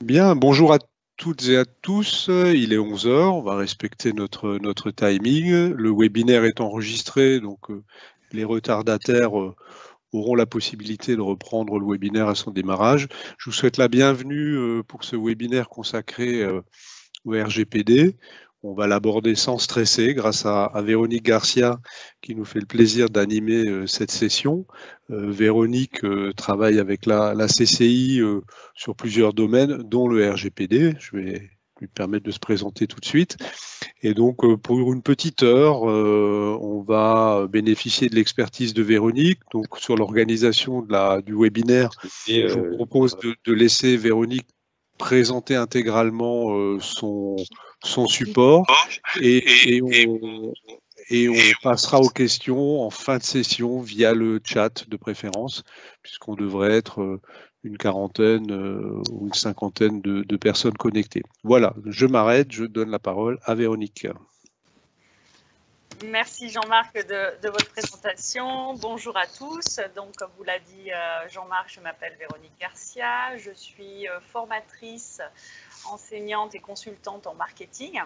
Bien, bonjour à toutes et à tous. Il est 11 heures, on va respecter notre timing. Le webinaire est enregistré, donc les retardataires auront la possibilité de reprendre le webinaire à son démarrage. Je vous souhaite la bienvenue pour ce webinaire consacré au RGPD. On va l'aborder sans stresser grâce à Véronique Garcia qui nous fait le plaisir d'animer cette session. Véronique travaille avec la CCI sur plusieurs domaines, dont le RGPD. Je vais lui permettre de se présenter tout de suite. Et donc, pour une petite heure, on va bénéficier de l'expertise de Véronique. Donc, sur l'organisation du webinaire, je vous propose de laisser Véronique présenter intégralement son support et on passera aux questions en fin de session via le chat de préférence, puisqu'on devrait être une quarantaine ou une cinquantaine de personnes connectées. Voilà, je m'arrête, je donne la parole à Véronique. Merci Jean-Marc de votre présentation. Bonjour à tous. Donc, comme vous l'a dit Jean-Marc, je m'appelle Véronique Garcia. Je suis formatrice, enseignante et consultante en marketing,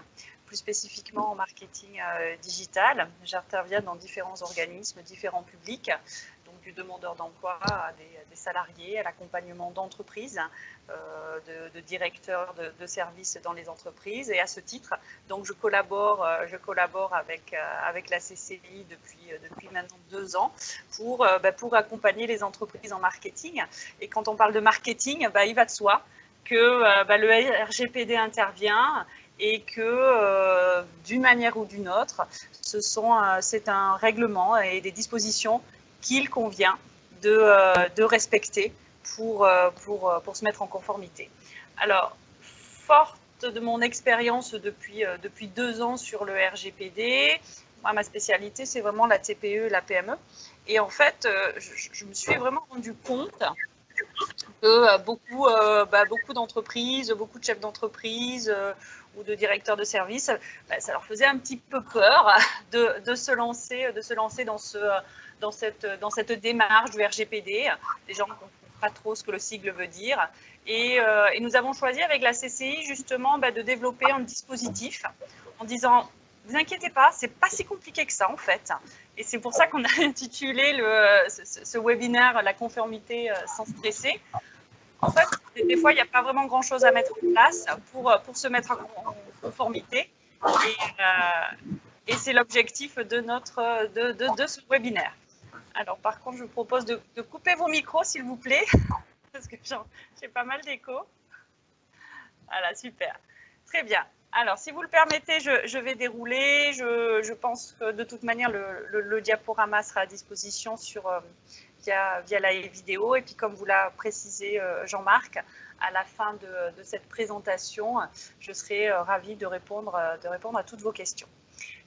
plus spécifiquement en marketing digital. J'interviens dans différents organismes, différents publics, donc du demandeur d'emploi à des salariés, à l'accompagnement d'entreprises, de directeurs de services dans les entreprises. Et à ce titre, donc je collabore avec la CCI depuis maintenant 2 ans pour accompagner les entreprises en marketing. Et quand on parle de marketing, il va de soi que le RGPD intervient et que d'une manière ou d'une autre, c'est un règlement et des dispositions qu'il convient de respecter pour se mettre en conformité. Alors, forte de mon expérience depuis 2 ans sur le RGPD, moi, ma spécialité, c'est vraiment la TPE et la PME. Et en fait, je me suis vraiment rendu compte que beaucoup d'entreprises, beaucoup de chefs d'entreprise ou de directeurs de services, ça leur faisait un petit peu peur de se lancer dans cette démarche du RGPD. Les gens ne comprennent pas trop ce que le sigle veut dire. Et nous avons choisi avec la CCI justement de développer un dispositif en disant « Vous inquiétez pas, c'est pas si compliqué que ça en fait ». Et c'est pour ça qu'on a intitulé ce webinaire « La conformité sans stresser ». En fait, des fois, il n'y a pas vraiment grand-chose à mettre en place pour se mettre en conformité. Et c'est l'objectif de ce webinaire. Alors, par contre, je vous propose de couper vos micros, s'il vous plaît, parce que j'ai pas mal d'écho. Voilà, super. Très bien. Alors, si vous le permettez, je vais dérouler. Je pense que de toute manière, le diaporama sera à disposition via la vidéo. Et puis, comme vous l'a précisé Jean-Marc, à la fin de cette présentation, je serai ravie de répondre à toutes vos questions.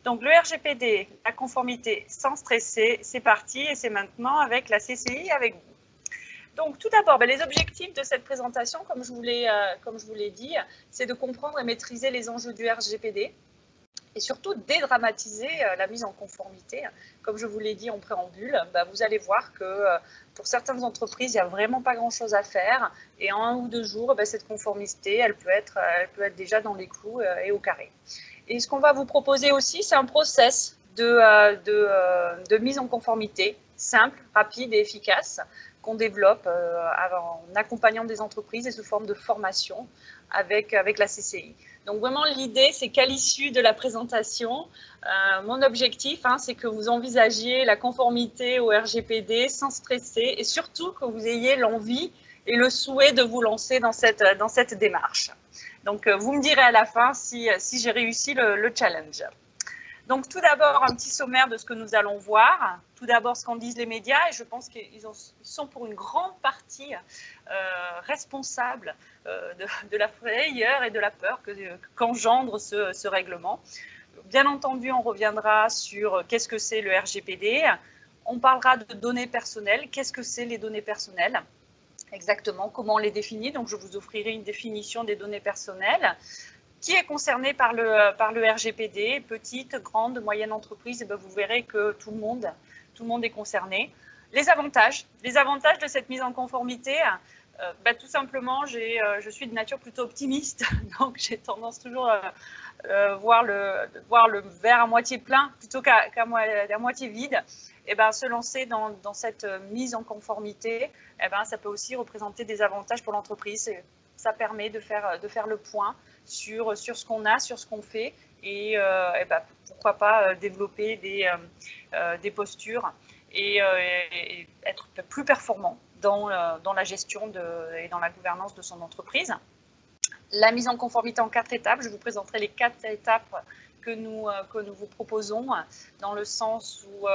Donc, le RGPD, la conformité sans stresser, c'est parti et c'est maintenant avec la CCI, avec vous. Donc, tout d'abord, les objectifs de cette présentation, comme je vous l'ai dit, c'est de comprendre et maîtriser les enjeux du RGPD et surtout dédramatiser la mise en conformité. Comme je vous l'ai dit en préambule, vous allez voir que pour certaines entreprises, il n'y a vraiment pas grand-chose à faire et en 1 ou 2 jours, cette conformité, elle peut être déjà dans les clous et au carré. Et ce qu'on va vous proposer aussi, c'est un process de mise en conformité simple, rapide et efficace qu'on développe en accompagnant des entreprises et sous forme de formation avec la CCI. Donc vraiment, l'idée, c'est qu'à l'issue de la présentation, mon objectif, c'est que vous envisagiez la conformité au RGPD sans stresser et surtout que vous ayez l'envie et le souhait de vous lancer dans cette démarche. Donc, vous me direz à la fin si j'ai réussi le challenge. Donc, tout d'abord, un petit sommaire de ce que nous allons voir. Tout d'abord, ce qu'en disent les médias, et je pense qu'ils sont pour une grande partie responsables de la frayeur et de la peur qu'engendre ce règlement. Bien entendu, on reviendra sur qu'est-ce que c'est le RGPD. On parlera de données personnelles. Qu'est-ce que c'est les données personnelles ? Exactement, comment on les définit. Donc, je vous offrirai une définition des données personnelles. Qui est concerné par le RGPD, petite, grande, moyenne entreprise, vous verrez que tout le monde est concerné. Les avantages de cette mise en conformité, Tout simplement, je suis de nature plutôt optimiste, donc j'ai tendance toujours à voir le verre à moitié plein plutôt qu'à moitié vide. Et se lancer dans cette mise en conformité, ça peut aussi représenter des avantages pour l'entreprise. Ça permet de faire le point sur ce qu'on a, sur ce qu'on fait, et pourquoi pas développer des postures et être plus performant dans la gestion et dans la gouvernance de son entreprise. La mise en conformité en 4 étapes, je vous présenterai les 4 étapes que nous vous proposons, dans le sens où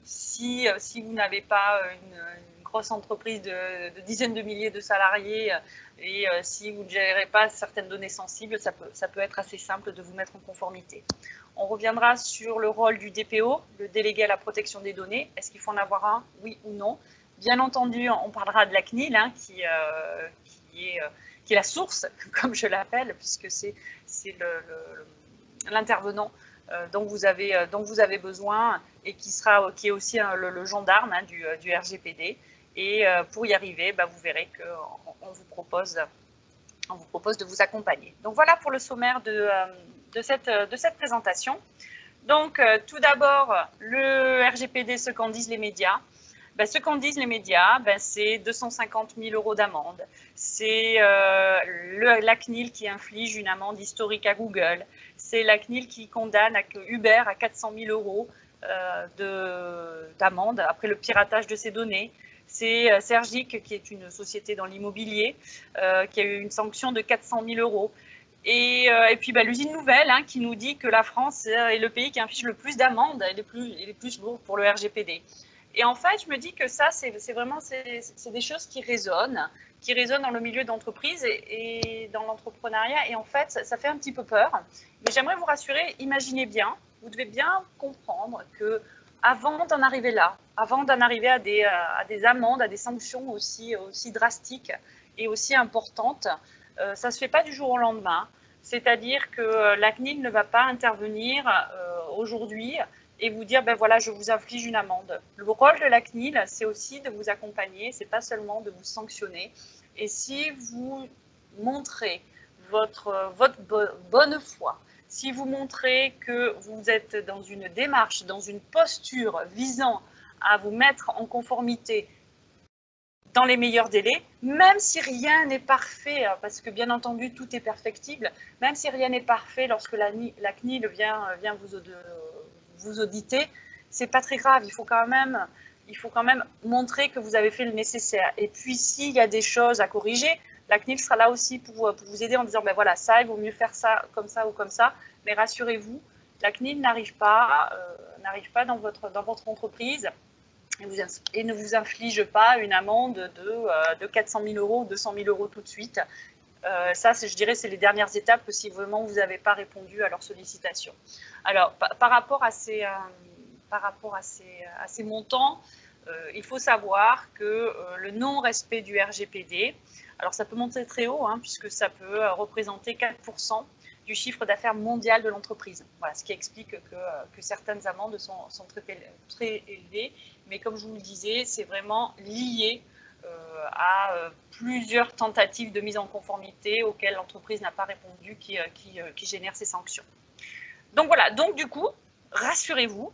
si vous n'avez pas une grosse entreprise de dizaines de milliers de salariés et si vous ne gérez pas certaines données sensibles, ça peut être assez simple de vous mettre en conformité. On reviendra sur le rôle du DPO, le délégué à la protection des données. Est-ce qu'il faut en avoir un, oui ou non? Bien entendu, on parlera de la CNIL, qui est la source, comme je l'appelle, puisque c'est l'intervenant dont vous avez besoin et qui est aussi le gendarme du RGPD. Et pour y arriver, vous verrez qu'on vous propose de vous accompagner. Donc voilà pour le sommaire de cette présentation. Donc tout d'abord, le RGPD, ce qu'en disent les médias. Ce qu'en disent les médias, c'est 250 000 € d'amende. C'est la CNIL qui inflige une amende historique à Google. C'est la CNIL qui condamne Uber à 400 000 € d'amende après le piratage de ses données. C'est Sergic, qui est une société dans l'immobilier, qui a eu une sanction de 400 000 €. Et puis l'usine Nouvelle, qui nous dit que la France est le pays qui inflige le plus d'amendes et les plus lourdes pour le RGPD. Et en fait, je me dis que ça, c'est des choses qui résonnent dans le milieu d'entreprise et dans l'entrepreneuriat. Et en fait, ça fait un petit peu peur. Mais j'aimerais vous rassurer, imaginez bien, vous devez bien comprendre que avant d'en arriver là, avant d'en arriver à des amendes, à des sanctions aussi drastiques et aussi importantes, ça ne se fait pas du jour au lendemain. C'est-à-dire que la CNIL ne va pas intervenir aujourd'hui et vous dire, voilà, je vous inflige une amende. Le rôle de la CNIL, c'est aussi de vous accompagner, c'est pas seulement de vous sanctionner. Et si vous montrez votre bonne foi, si vous montrez que vous êtes dans une démarche, dans une posture visant à vous mettre en conformité dans les meilleurs délais, même si rien n'est parfait, parce que bien entendu tout est perfectible, même si rien n'est parfait lorsque la CNIL vient vous auditer, c'est pas très grave. Il faut quand même montrer que vous avez fait le nécessaire. Et puis s'il y a des choses à corriger, la CNIL sera là aussi pour vous aider en disant voilà, ça, il vaut mieux faire ça ou comme ça. Mais rassurez-vous, la CNIL n'arrive pas dans votre entreprise et ne vous inflige pas une amende de 400 000 € ou 200 000 € tout de suite. Ça, je dirais, c'est les dernières étapes si vraiment vous n'avez pas répondu à leur sollicitation. Alors, par rapport à ces montants, il faut savoir que le non-respect du RGPD, alors ça peut monter très haut, puisque ça peut représenter 4% du chiffre d'affaires mondial de l'entreprise. Voilà, ce qui explique que certaines amendes sont très élevées. Mais comme je vous le disais, c'est vraiment lié à plusieurs tentatives de mise en conformité auxquelles l'entreprise n'a pas répondu qui génèrent ces sanctions. Donc voilà, donc du coup, rassurez-vous,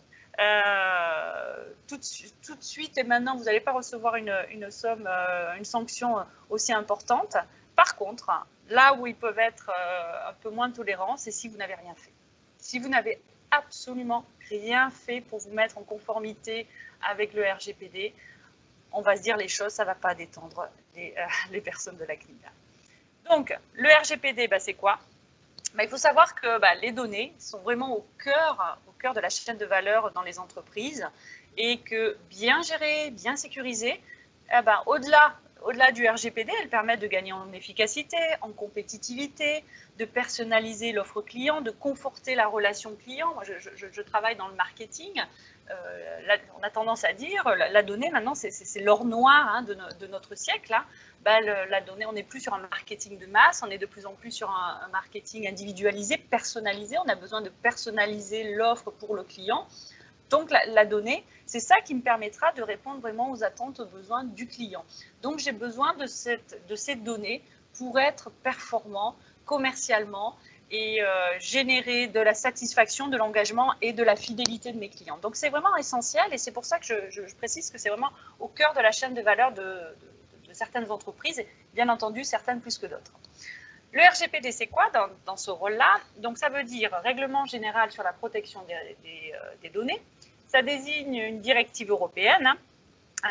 tout de suite et maintenant, vous n'allez pas recevoir une sanction aussi importante. Par contre, là où ils peuvent être un peu moins tolérants, c'est si vous n'avez rien fait. Si vous n'avez absolument rien fait pour vous mettre en conformité avec le RGPD, on va se dire les choses, ça ne va pas détendre les personnes de la CNIL. Donc, le RGPD, c'est quoi? Il faut savoir que les données sont vraiment au cœur de la chaîne de valeur dans les entreprises et que bien gérées, bien sécurisées, au-delà du RGPD, elles permettent de gagner en efficacité, en compétitivité, de personnaliser l'offre client, de conforter la relation client. Moi, je travaille dans le marketing. On a tendance à dire, la donnée maintenant, c'est l'or noir de notre siècle. La donnée, on n'est plus sur un marketing de masse, on est de plus en plus sur un marketing individualisé, personnalisé. On a besoin de personnaliser l'offre pour le client. Donc, la donnée, c'est ça qui me permettra de répondre vraiment aux attentes, aux besoins du client. Donc, j'ai besoin de ces données pour être performant commercialement et générer de la satisfaction, de l'engagement et de la fidélité de mes clients. Donc, c'est vraiment essentiel et c'est pour ça que je précise que c'est vraiment au cœur de la chaîne de valeur de certaines entreprises, et bien entendu, certaines plus que d'autres. Le RGPD, c'est quoi dans ce rôle-là? Donc, ça veut dire Règlement général sur la protection des données. Ça désigne une directive européenne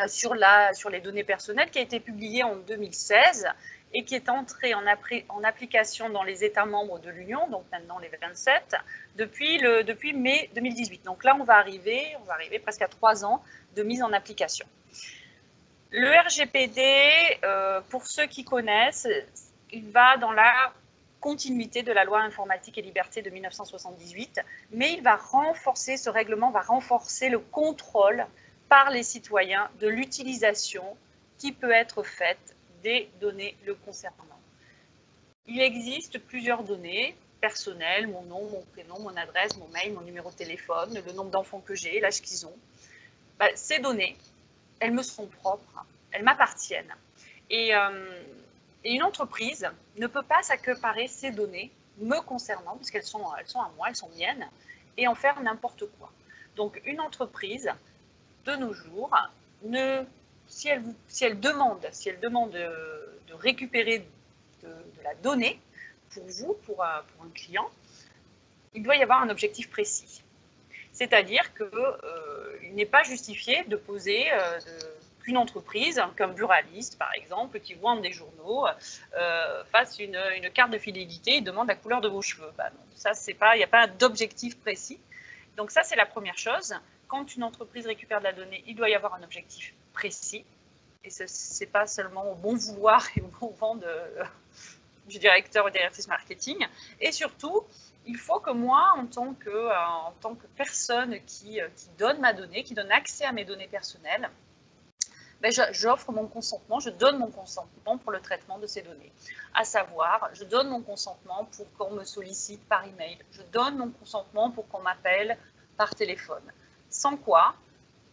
sur les données personnelles qui a été publiée en 2016 et qui est entrée en application dans les États membres de l'Union, donc maintenant les 27, depuis mai 2018. Donc là, on va arriver presque à 3 ans de mise en application. Le RGPD, pour ceux qui connaissent, il va dans la continuité de la loi informatique et liberté de 1978, mais il va renforcer, ce règlement va renforcer le contrôle par les citoyens de l'utilisation qui peut être faite des données le concernant. Il existe plusieurs données personnelles, mon nom, mon prénom, mon adresse, mon mail, mon numéro de téléphone, le nombre d'enfants que j'ai, l'âge qu'ils ont. Ces données, elles me sont propres, elles m'appartiennent. Et une entreprise ne peut pas s'accaparer ces données me concernant, parce qu'elles sont à moi, elles sont miennes, et en faire n'importe quoi. Donc, une entreprise, de nos jours, si elle demande de récupérer de la donnée pour vous, pour un client, il doit y avoir un objectif précis. C'est-à-dire qu'il n'est pas justifié de poser qu'une entreprise, comme Buraliste par exemple, qui vend des journaux, fasse une carte de fidélité et demande la couleur de vos cheveux. Il n'y a pas d'objectif précis. Donc ça, c'est la première chose. Quand une entreprise récupère de la donnée, il doit y avoir un objectif précis. Et ce n'est pas seulement au bon vouloir et au bon vent du directeur ou directrice marketing. Et surtout, il faut que moi, en tant que personne qui donne ma donnée, qui donne accès à mes données personnelles, j'offre mon consentement, je donne mon consentement pour le traitement de ces données. À savoir, je donne mon consentement pour qu'on me sollicite par email, je donne mon consentement pour qu'on m'appelle par téléphone. Sans quoi,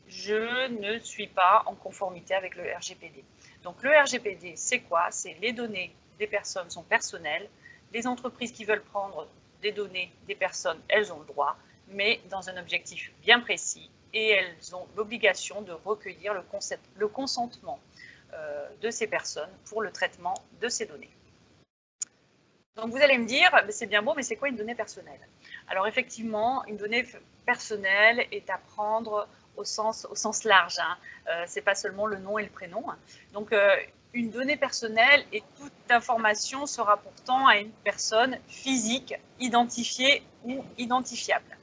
je ne suis pas en conformité avec le RGPD. Donc le RGPD, c'est quoi? C'est les données des personnes sont personnelles. Les entreprises qui veulent prendre des données des personnes, elles ont le droit, mais dans un objectif bien précis. Et elles ont l'obligation de recueillir le consentement de ces personnes pour le traitement de ces données. Donc vous allez me dire, c'est bien beau, mais c'est quoi une donnée personnelle? Alors effectivement, une donnée personnelle est à prendre au sens large. Ce n'est pas seulement le nom et le prénom. Donc une donnée personnelle est toute information se rapportant à une personne physique identifiée ou identifiable.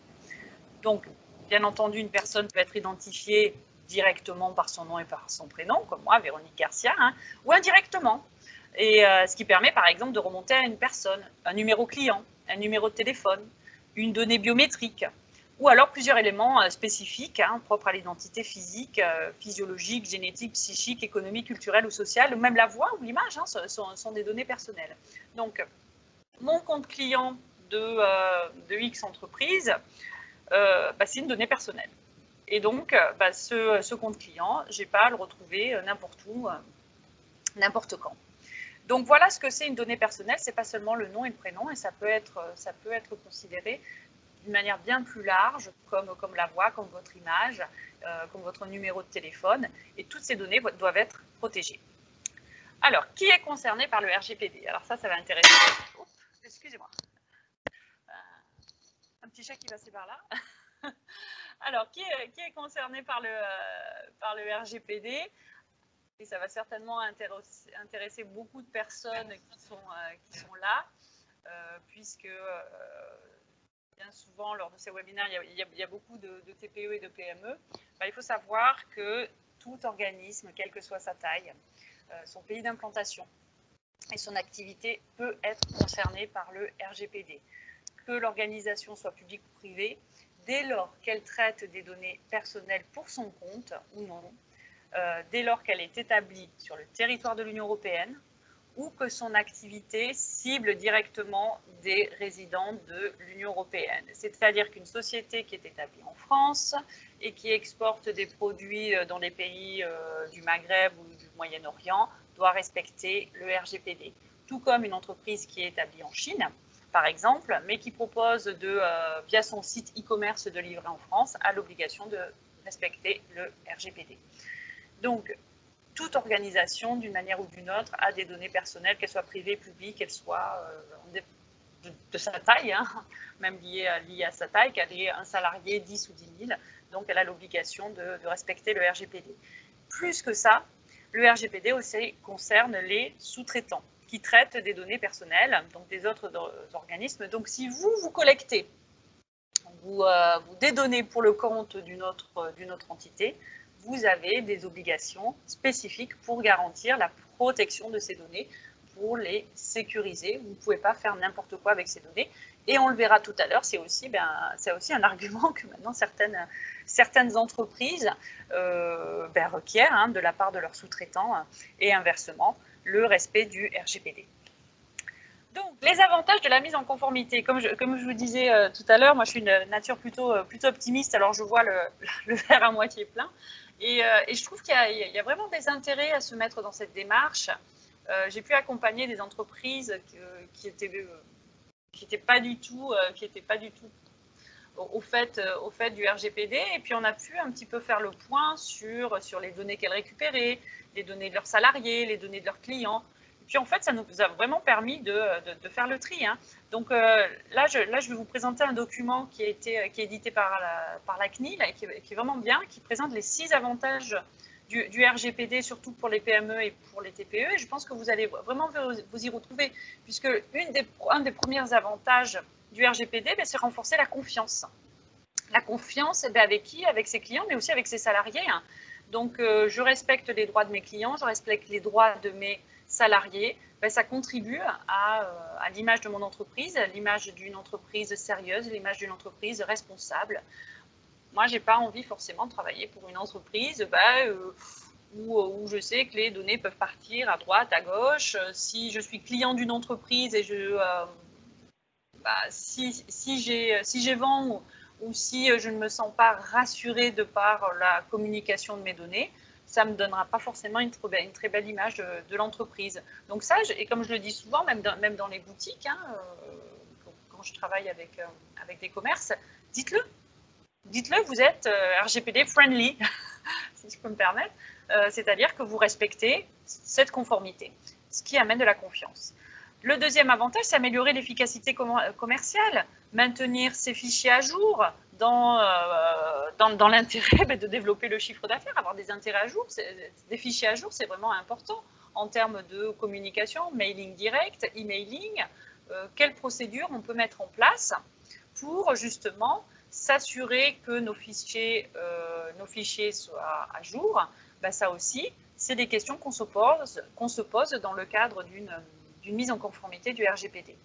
Donc, bien entendu, une personne peut être identifiée directement par son nom et par son prénom, comme moi, Véronique Garcia, ou indirectement. Et ce qui permet, par exemple, de remonter à une personne, un numéro client, un numéro de téléphone, une donnée biométrique, ou alors plusieurs éléments spécifiques, propres à l'identité physique, physiologique, génétique, psychique, économique, culturelle ou sociale, ou même la voix ou l'image, sont des données personnelles. Donc, mon compte client de X entreprise, c'est une donnée personnelle. Et donc, ce compte client, je n'ai pas à le retrouver n'importe où, n'importe quand. Donc, voilà ce que c'est une donnée personnelle. Ce n'est pas seulement le nom et le prénom, et ça peut être considéré d'une manière bien plus large, comme la voix, comme votre image, comme votre numéro de téléphone. Et toutes ces données doivent être protégées. Alors, qui est concerné par le RGPD? Alors ça va intéresser. Oups, excusez-moi. Un petit chat qui passait par là. Alors, qui est concerné par le RGPD? Et ça va certainement intéresser beaucoup de personnes qui sont là, puisque bien souvent, lors de ces webinaires, il y a beaucoup de TPE et de PME. Il faut savoir que tout organisme, quelle que soit sa taille, son pays d'implantation et son activité peut être concerné par le RGPD. Que l'organisation soit publique ou privée, dès lors qu'elle traite des données personnelles pour son compte ou non, dès lors qu'elle est établie sur le territoire de l'Union européenne ou que son activité cible directement des résidents de l'Union européenne. C'est-à-dire qu'une société qui est établie en France et qui exporte des produits dans les pays du Maghreb ou du Moyen-Orient doit respecter le RGPD. Tout comme une entreprise qui est établie en Chine, par exemple, mais qui propose via son site e-commerce de livrer en France, a l'obligation de respecter le RGPD. Donc, toute organisation, d'une manière ou d'une autre, a des données personnelles, qu'elles soient privées, publiques, qu'elles soient de sa taille, hein, même liées à sa taille, qu'elle ait un salarié, 10 ou 10 000. Donc, elle a l'obligation de respecter le RGPD. Plus que ça, le RGPD aussi concerne les sous-traitants qui traitent des données personnelles, donc des autres organismes. Donc, si vous collectez, vous dédonnez pour le compte d'une autre entité, vous avez des obligations spécifiques pour garantir la protection de ces données, pour les sécuriser. Vous ne pouvez pas faire n'importe quoi avec ces données. Et on le verra tout à l'heure, c'est aussi un argument que maintenant certaines entreprises requièrent de la part de leurs sous-traitants et inversement, le respect du RGPD. Donc, les avantages de la mise en conformité. Comme je vous disais tout à l'heure, moi je suis une nature plutôt optimiste, alors je vois le verre à moitié plein. Et je trouve qu'il y a vraiment des intérêts à se mettre dans cette démarche. J'ai pu accompagner des entreprises qui n'étaient pas du tout au fait du RGPD, et puis on a pu un petit peu faire le point sur les données qu'elles récupéraient, les données de leurs salariés, les données de leurs clients. Puis en fait, ça nous a vraiment permis de faire le tri. Hein. Donc là, je vais vous présenter un document qui est édité par la CNIL et qui est vraiment bien, qui présente les 6 avantages du RGPD, surtout pour les PME et pour les TPE. Et je pense que vous allez vraiment vous y retrouver, puisque un des premiers avantages du RGPD, c'est renforcer la confiance. La confiance, avec qui? Avec ses clients, mais aussi avec ses salariés. Hein. Donc, je respecte les droits de mes clients, je respecte les droits de mes salariés, ça contribue à l'image de mon entreprise, à l'image d'une entreprise sérieuse, l'image d'une entreprise responsable. Moi, je n'ai pas envie forcément de travailler pour une entreprise où je sais que les données peuvent partir à droite, à gauche. Si je suis client d'une entreprise et si j'ai vent ou si je ne me sens pas rassurée de par la communication de mes données, ça ne me donnera pas forcément une très belle image de l'entreprise. Donc ça, et comme je le dis souvent, même dans les boutiques, hein, quand je travaille avec des commerces, dites-le, vous êtes RGPD friendly, si je peux me permettre, c'est-à-dire que vous respectez cette conformité, ce qui amène de la confiance. Le deuxième avantage, c'est améliorer l'efficacité commerciale, maintenir ses fichiers à jour dans l'intérêt de développer le chiffre d'affaires, avoir des intérêts à jour, des fichiers à jour, c'est vraiment important en termes de communication, mailing direct, emailing, quelles procédures on peut mettre en place pour justement s'assurer que nos fichiers soient à jour. Ça aussi, c'est des questions qu'on se pose dans le cadre d'une mise en conformité du RGPD.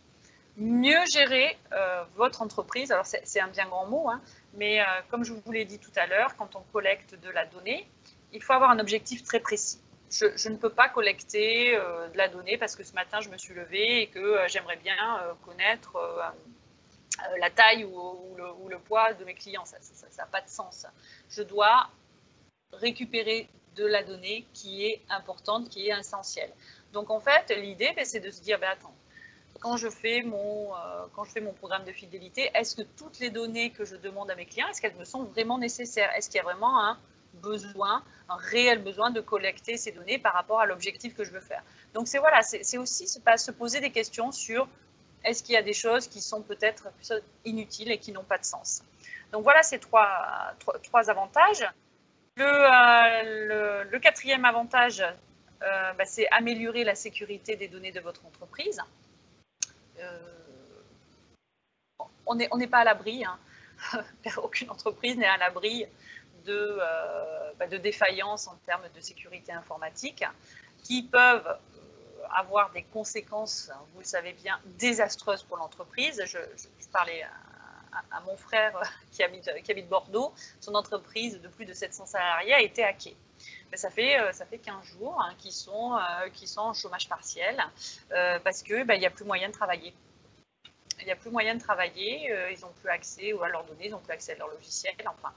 Mieux gérer votre entreprise, alors c'est un bien grand mot, hein, mais comme je vous l'ai dit tout à l'heure, quand on collecte de la donnée, il faut avoir un objectif très précis. Je ne peux pas collecter de la donnée parce que ce matin je me suis levée et que j'aimerais bien connaître la taille ou le poids de mes clients, ça n'a pas de sens. Je dois récupérer de la donnée qui est importante, qui est essentielle. Donc en fait, l'idée, c'est de se dire, attends, quand je fais mon programme de fidélité, est-ce que toutes les données que je demande à mes clients, est-ce qu'elles me sont vraiment nécessaires? Est-ce qu'il y a vraiment un réel besoin de collecter ces données par rapport à l'objectif que je veux faire? Donc c'est aussi se poser des questions sur est-ce qu'il y a des choses qui sont peut-être inutiles et qui n'ont pas de sens. Donc voilà ces trois avantages. Le quatrième avantage, c'est améliorer la sécurité des données de votre entreprise. On n'est pas à l'abri, hein. Aucune entreprise n'est à l'abri de défaillances en termes de sécurité informatique qui peuvent avoir des conséquences, vous le savez bien, désastreuses pour l'entreprise. Je parlais à mon frère qui habite Bordeaux, son entreprise de plus de 700 salariés a été hackée. Ça fait 15 jours hein, qu'ils sont en chômage partiel parce qu'il n'y a plus moyen de travailler. Il n'y a plus moyen de travailler, ils n'ont plus accès à leurs données, ils n'ont plus accès à leur logiciel. Enfin,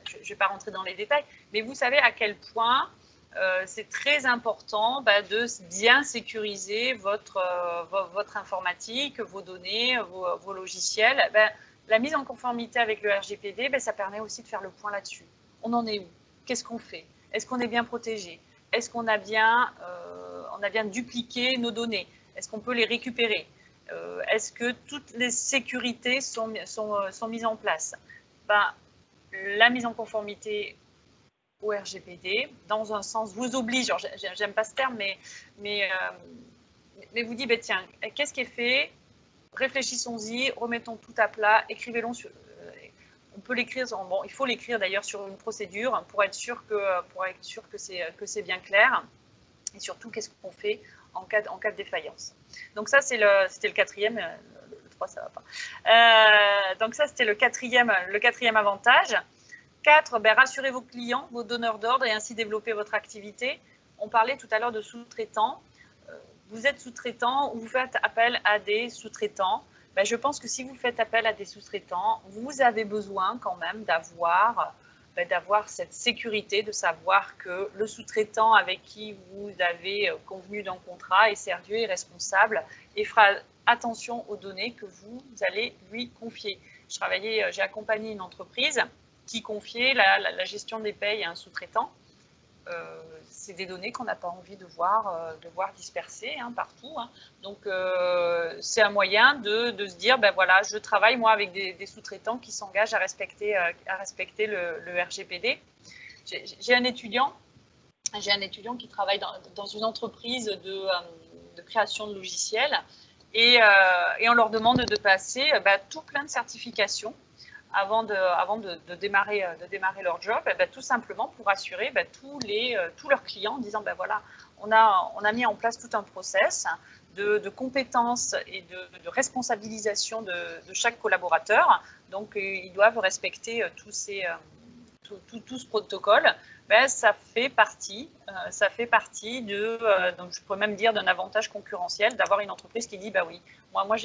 je ne vais pas rentrer dans les détails, mais vous savez à quel point c'est très important de bien sécuriser votre informatique, vos données, vos logiciels. La mise en conformité avec le RGPD, ça permet aussi de faire le point là-dessus. On en est où? Qu'est-ce qu'on fait? Est-ce qu'on est bien protégé? Est-ce qu'on a bien dupliqué nos données? Est-ce qu'on peut les récupérer? Est-ce que toutes les sécurités sont mises en place? La mise en conformité au RGPD, dans un sens, vous oblige, j'aime pas ce terme, mais vous dit, tiens, qu'est-ce qui est fait? Réfléchissons-y, remettons tout à plat, écrivez-le sur... on peut l'écrire, bon, il faut l'écrire d'ailleurs sur une procédure pour être sûr que c'est bien clair. Et surtout, qu'est-ce qu'on fait en cas de défaillance? Donc ça, c'était le quatrième. Le 3, ça va pas. Donc ça, c'était le quatrième avantage. 4, rassurez vos clients, vos donneurs d'ordre et ainsi développer votre activité. On parlait tout à l'heure de sous-traitants. Vous êtes sous-traitant ou vous faites appel à des sous-traitants. Je pense que si vous faites appel à des sous-traitants, vous avez besoin quand même d'avoir cette sécurité, de savoir que le sous-traitant avec qui vous avez convenu d'un contrat est sérieux et responsable et fera attention aux données que vous allez lui confier. J'ai accompagné une entreprise qui confiait la gestion des payes à un sous-traitant. C'est des données qu'on n'a pas envie de voir dispersées partout. Donc, c'est un moyen de se dire, voilà, je travaille moi avec des sous-traitants qui s'engagent à respecter le RGPD. J'ai un étudiant qui travaille dans une entreprise de création de logiciels et on leur demande de passer tout plein de certifications avant de démarrer leur job, tout simplement pour assurer tous leurs clients en disant voilà, on a mis en place tout un process de compétences et de responsabilisation de chaque collaborateur. Donc, ils doivent respecter tout ce protocole. Ça fait partie donc je pourrais même dire d'un avantage concurrentiel d'avoir une entreprise qui dit oui, moi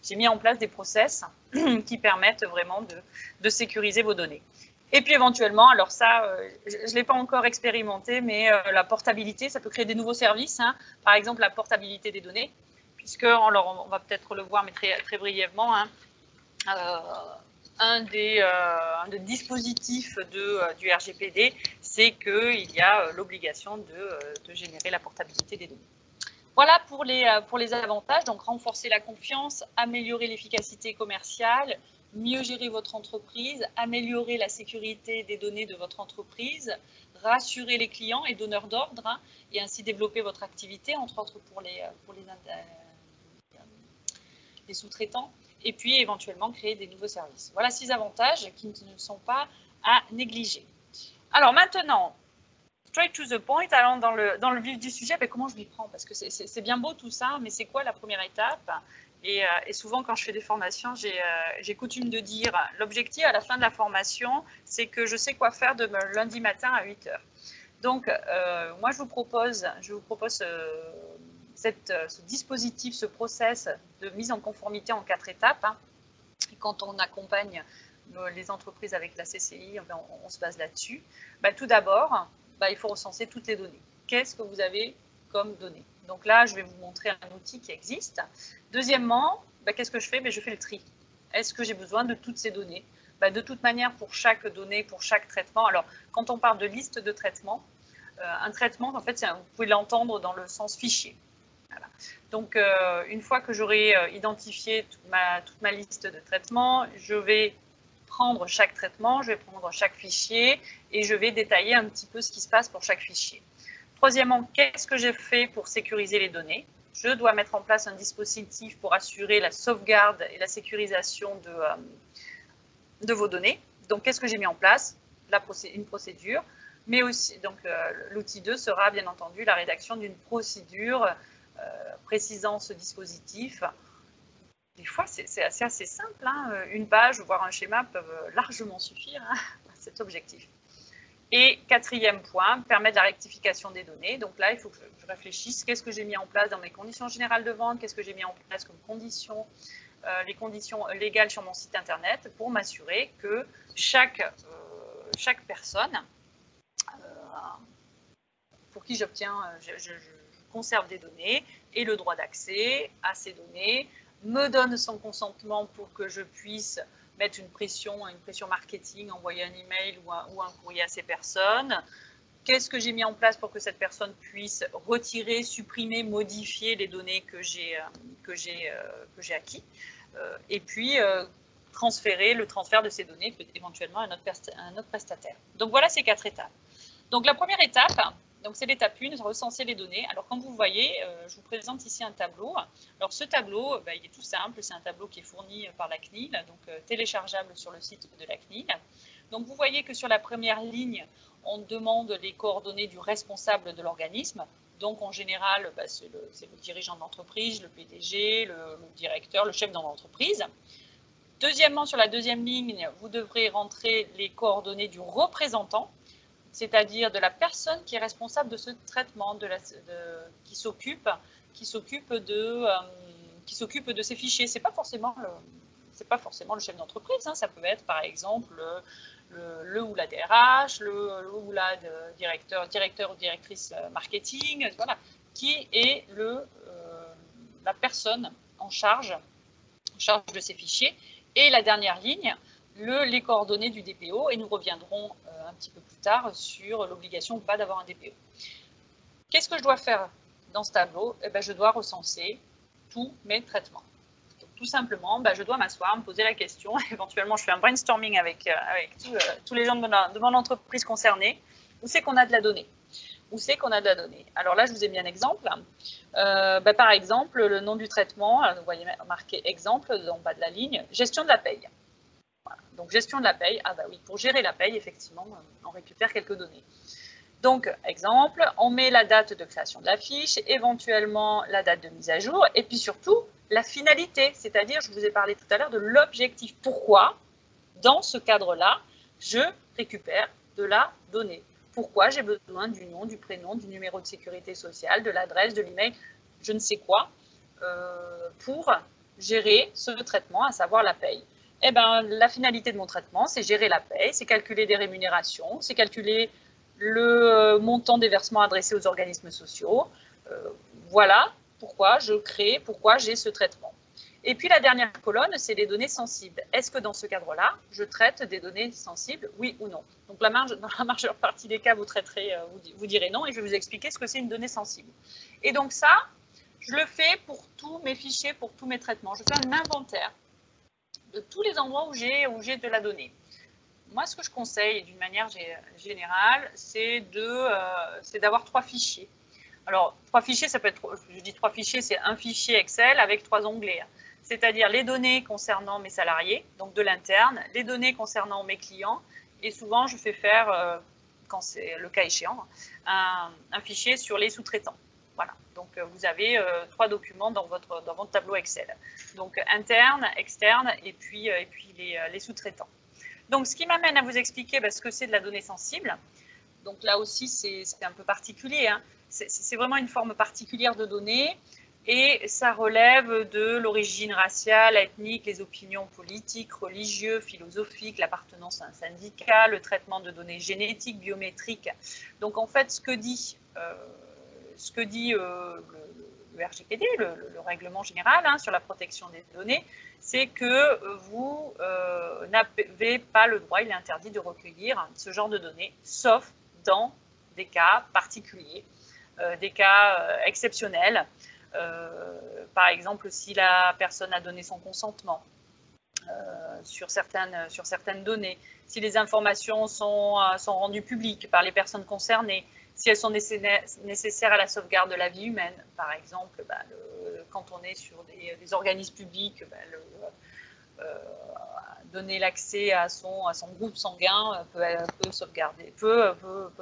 j'ai mis en place des process qui permettent vraiment de sécuriser vos données. Et puis éventuellement, alors ça, je ne l'ai pas encore expérimenté, mais la portabilité, ça peut créer des nouveaux services. Par exemple, la portabilité des données, puisque, alors on va peut-être le voir, mais très, très brièvement, un des dispositifs du RGPD, c'est qu'il y a l'obligation de générer la portabilité des données. Voilà pour les avantages, donc renforcer la confiance, améliorer l'efficacité commerciale, mieux gérer votre entreprise, améliorer la sécurité des données de votre entreprise, rassurer les clients et donneurs d'ordre et ainsi développer votre activité, entre autres pour les sous-traitants, et puis éventuellement créer des nouveaux services. Voilà 6 avantages qui ne sont pas à négliger. Alors maintenant, straight to the point, allons dans le vif du sujet, comment je m'y prends? Parce que c'est bien beau tout ça, mais c'est quoi la première étape? Et souvent, quand je fais des formations, j'ai coutume de dire, l'objectif à la fin de la formation, c'est que je sais quoi faire de lundi matin à 8 h. Donc, moi, je vous propose ce dispositif, ce process de mise en conformité en 4 étapes. Et quand on accompagne les entreprises avec la CCI, on se base là-dessus. Tout d'abord, il faut recenser toutes les données. Qu'est-ce que vous avez comme données? Donc là, je vais vous montrer un outil qui existe. Deuxièmement, qu'est-ce que je fais? Je fais le tri. Est-ce que j'ai besoin de toutes ces données? De toute manière, pour chaque donnée, pour chaque traitement. Alors, quand on parle de liste de traitement, un traitement, en fait, vous pouvez l'entendre dans le sens fichier. Voilà. Donc, une fois que j'aurai identifié toute ma liste de traitements, je vais prendre chaque traitement, je vais prendre chaque fichier et je vais détailler un petit peu ce qui se passe pour chaque fichier. Troisièmement, qu'est-ce que j'ai fait pour sécuriser les données? Je dois mettre en place un dispositif pour assurer la sauvegarde et la sécurisation de vos données. Donc, qu'est-ce que j'ai mis en place? Une procédure, mais aussi, donc l'outil 2 sera bien entendu la rédaction d'une procédure précisant ce dispositif des fois, c'est assez simple, hein. Une page, voire un schéma peuvent largement suffire à cet objectif. Et quatrième point, permettre la rectification des données. Donc là, il faut que je réfléchisse, qu'est-ce que j'ai mis en place dans mes conditions générales de vente, qu'est-ce que j'ai mis en place comme conditions, les conditions légales sur mon site internet pour m'assurer que chaque personne pour qui j'obtiens, je conserve des données et le droit d'accès à ces données, me donne son consentement pour que je puisse mettre une pression marketing, envoyer un email ou un courrier à ces personnes. Qu'est-ce que j'ai mis en place pour que cette personne puisse retirer, supprimer, modifier les données que j'ai acquis, et puis transférer le transfert de ces données éventuellement à notre prestataire. Donc voilà ces 4 étapes. Donc la première étape, donc c'est l'étape 1, recenser les données. Alors comme vous voyez, je vous présente ici un tableau. Alors ce tableau, il est tout simple, c'est un tableau qui est fourni par la CNIL, donc téléchargeable sur le site de la CNIL. Donc vous voyez que sur la première ligne, on demande les coordonnées du responsable de l'organisme. Donc en général, c'est le dirigeant de l'entreprise, le PDG, le directeur, le chef dans l'entreprise. Deuxièmement, sur la deuxième ligne, vous devrez rentrer les coordonnées du représentant, c'est-à-dire de la personne qui est responsable de ce traitement, qui s'occupe de ces fichiers. C'est pas forcément le chef d'entreprise, hein. Ça peut être par exemple le ou la DRH, le ou la directeur ou directrice marketing, voilà, qui est la personne en charge de ces fichiers. Et la dernière ligne, les coordonnées du DPO, et nous reviendrons un petit peu plus tard sur l'obligation ou pas d'avoir un DPO. Qu'est-ce que je dois faire dans ce tableau? Je dois recenser tous mes traitements. Donc, tout simplement, je dois m'asseoir, me poser la question, éventuellement je fais un brainstorming avec tous les gens de mon entreprise concernée. Où c'est qu'on a de la donnée? Où c'est qu'on a de la donnée? Alors là, je vous ai mis un exemple. Par exemple, le nom du traitement, vous voyez marqué exemple en bas de la ligne, gestion de la paye. Voilà. Donc, gestion de la paye, oui, pour gérer la paye, effectivement, on récupère quelques données. Donc, exemple, on met la date de création de la fiche, éventuellement la date de mise à jour, et puis surtout, la finalité, c'est-à-dire, je vous ai parlé tout à l'heure de l'objectif. Pourquoi, dans ce cadre-là, je récupère de la donnée? Pourquoi j'ai besoin du nom, du prénom, du numéro de sécurité sociale, de l'adresse, de l'email, je ne sais quoi, pour gérer ce traitement, à savoir la paye? La finalité de mon traitement, c'est gérer la paye, c'est calculer des rémunérations, c'est calculer le montant des versements adressés aux organismes sociaux. Voilà pourquoi j'ai ce traitement. Et puis la dernière colonne, c'est les données sensibles. Est-ce que dans ce cadre-là, je traite des données sensibles, oui ou non? Donc dans la majeure partie des cas, vous direz non, et je vais vous expliquer ce que c'est une donnée sensible. Et donc ça, je le fais pour tous mes fichiers, pour tous mes traitements. Je fais un inventaire de tous les endroits où j'ai de la donnée. Moi, ce que je conseille d'une manière générale, c'est d'avoir 3 fichiers. Alors, 3 fichiers, ça peut être, je dis 3 fichiers, c'est un fichier Excel avec 3 onglets. C'est-à-dire les données concernant mes salariés, donc de l'interne, les données concernant mes clients, et souvent, je fais faire, quand c'est le cas échéant, un fichier sur les sous-traitants. Voilà, donc vous avez 3 documents dans votre tableau Excel. Donc, interne, externe, et puis les sous-traitants. Donc, ce qui m'amène à vous expliquer ce que c'est de la donnée sensible. Donc là aussi, c'est un peu particulier, hein. C'est vraiment une forme particulière de données et ça relève de l'origine raciale, ethnique, les opinions politiques, religieuses, philosophiques, l'appartenance à un syndicat, le traitement de données génétiques, biométriques. Donc en fait, ce que dit le RGPD, le règlement général sur la protection des données, c'est que vous n'avez pas le droit, il est interdit de recueillir ce genre de données, sauf dans des cas particuliers, des cas exceptionnels. Par exemple, si la personne a donné son consentement sur certaines données, si les informations sont rendues publiques par les personnes concernées, si elles sont nécessaires à la sauvegarde de la vie humaine. Par exemple, quand on est sur des organismes publics, donner l'accès à son groupe sanguin peut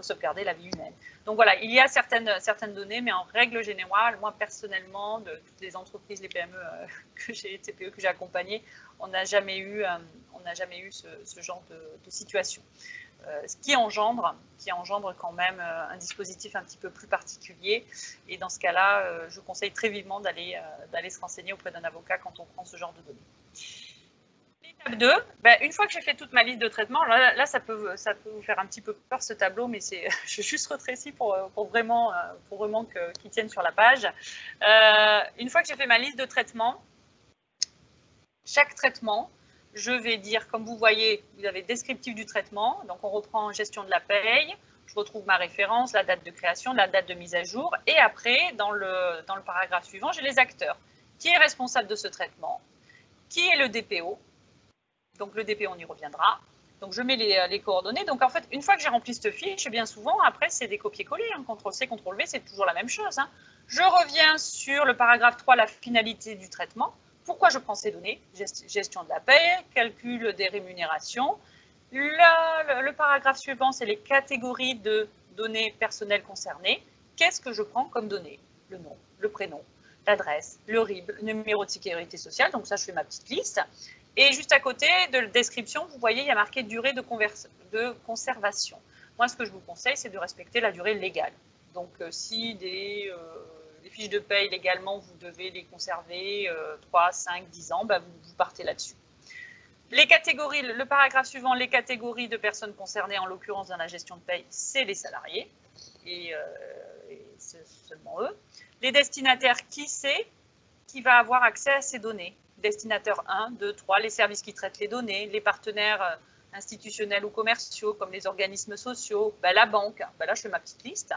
sauvegarder la vie humaine. Donc voilà, il y a certaines données, mais en règle générale, moi personnellement, de toutes les entreprises, les PME TPE que j'ai accompagnées, on n'a jamais eu ce genre de situation. Ce qui engendre quand même un dispositif un petit peu plus particulier. Et dans ce cas-là, je conseille très vivement d'aller se renseigner auprès d'un avocat quand on prend ce genre de données. L'étape 2, une fois que j'ai fait toute ma liste de traitements, là ça peut vous faire un petit peu peur ce tableau, mais je juste rétrécis pour vraiment qu'il tienne sur la page. Une fois que j'ai fait ma liste de traitements, chaque traitement, je vais dire, comme vous voyez, vous avez descriptif du traitement, donc on reprend gestion de la paye, je retrouve ma référence, la date de création, la date de mise à jour, et après, dans le paragraphe suivant, j'ai les acteurs. Qui est responsable de ce traitement? Qui est le DPO? Donc le DPO, on y reviendra. Donc je mets les coordonnées. Donc en fait, une fois que j'ai rempli cette fiche, bien souvent, après, c'est des copier-coller. CTRL-C, CTRL-V, c'est toujours la même chose. Je reviens sur le paragraphe 3, la finalité du traitement. Pourquoi je prends ces données? Gestion de la paie, calcul des rémunérations. Le paragraphe suivant, c'est les catégories de données personnelles concernées. Qu'est-ce que je prends comme données? Le nom, le prénom, l'adresse, le RIB, le numéro de sécurité sociale. Donc ça, je fais ma petite liste. Et juste à côté de la description, vous voyez, il y a marqué durée de conservation. Moi, ce que je vous conseille, c'est de respecter la durée légale. Donc, si les fiches de paye, légalement, vous devez les conserver 3, 5, 10 ans, vous partez là-dessus. Les catégories, le paragraphe suivant, les catégories de personnes concernées, en l'occurrence dans la gestion de paye, c'est les salariés, et c'est seulement eux. Les destinataires, qui c'est qui va avoir accès à ces données? Destinataire 1, 2, 3, les services qui traitent les données, les partenaires institutionnels ou commerciaux, comme les organismes sociaux, la banque. Là, je fais ma petite liste.